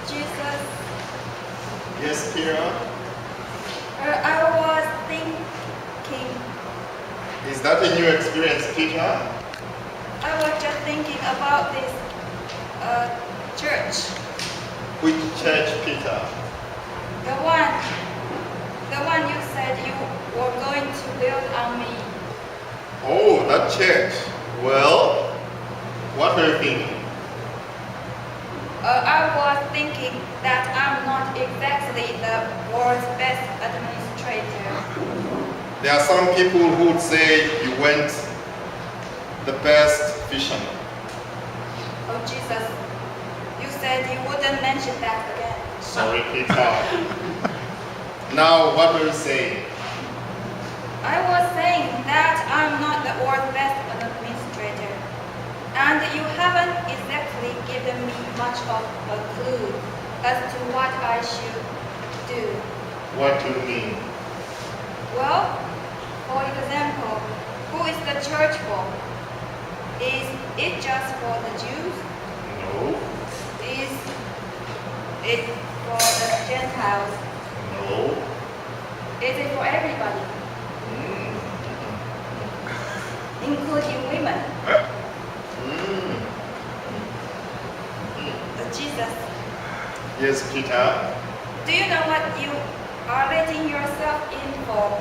Jesus, Yes, Peter? I was thinking, Is that a new experience, Peter? I was just thinking about this church. Which church, Peter? The one you said you were going to build on me. Oh, that church. Well, what are you thinking? I was thinking that I'm not exactly the world's best administrator. There are some people who would say you weren't the best fisherman. Oh Jesus, you said you wouldn't mention that again. Sorry, Peter. Now, what are you saying? I was saying that I'm not the world's best administrator. And you haven't exactly given me much of a clue as to what I should do. What do you mean? Well, for example, who is the church for? Is it just for the Jews? No. Is it for the Gentiles? No. Is it for everybody, including women? Jesus, Yes, Peter. do you know what you are letting yourself in for?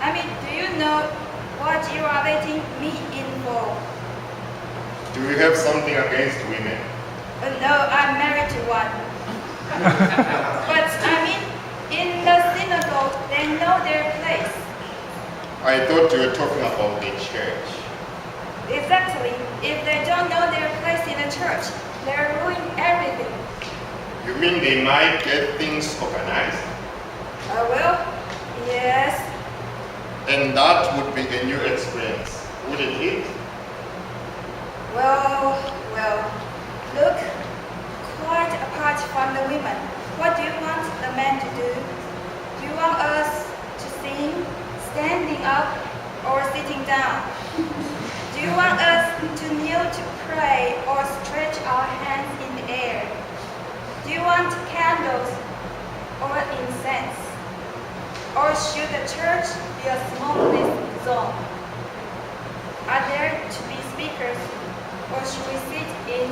I mean, do you know what you are letting me in for? Do you have something against women? No, I'm married to one. But I mean, in the synagogue, they know their place. I thought you were talking about the church. Exactly. If they don't know their place in the church, they're ruining everything. You mean they might get things organized? Well, yes. And that would be a new experience, wouldn't it? Well, look, quite apart from the women, what do you want the men to do? Do you want us to sing, standing up, or sitting down? Do you want us to kneel to pray or stretch our hands in the air? Do you want candles or incense? Or should the church be a smokeless zone? Are there to be speakers, or should we sit in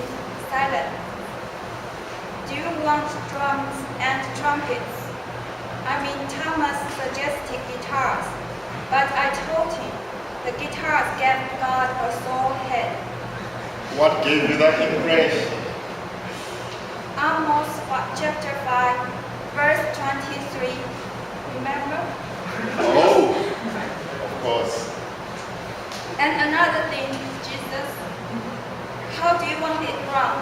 silence? Do you want drums and trumpets? I mean, Thomas suggested guitars, but I told him the guitars gave God a sore head. What gave you that impression? Amos chapter 5, verse 23. Remember? Oh, of course. And another thing, Jesus, how do you want it run?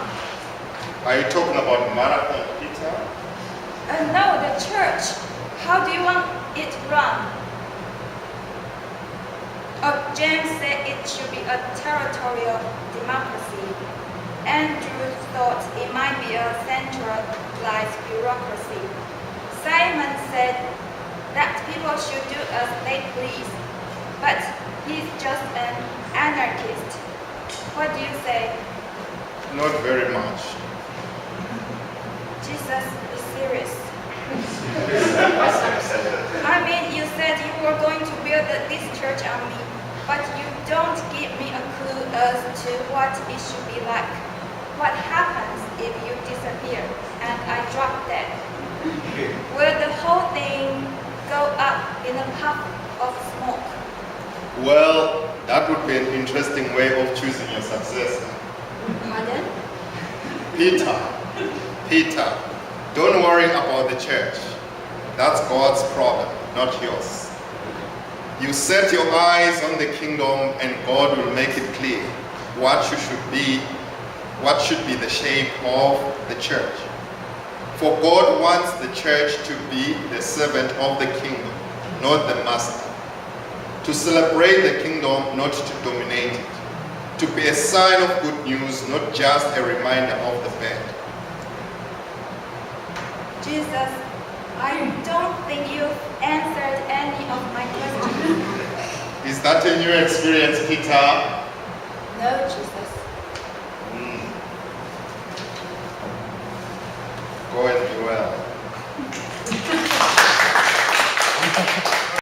Are you talking about marathon, Peter? No, the church. How do you want it run? James said it should be a territorial democracy. Andrew thought it might be a centralized bureaucracy. Simon said that people should do as they please, but he's just an anarchist. What do you say? Not very much. Jesus is serious. I mean, you said you were going to build this church on me, but you don't give me a clue as to what it should be like. What happens if you disappear and I drop dead? Will the whole thing go up in a puff of smoke? Well, that would be an interesting way of choosing your successor. Pardon? Peter, don't worry about the church. That's God's problem, not yours. You set your eyes on the kingdom and God will make it clear what should be the shape of the church. For God wants the church to be the servant of the kingdom, not the master. To celebrate the kingdom, not to dominate it. To be a sign of good news, not just a reminder of the bad. Jesus, I don't think you've answered any of my questions. Is that a new experience, Peter? No, Jesus. Go and be well.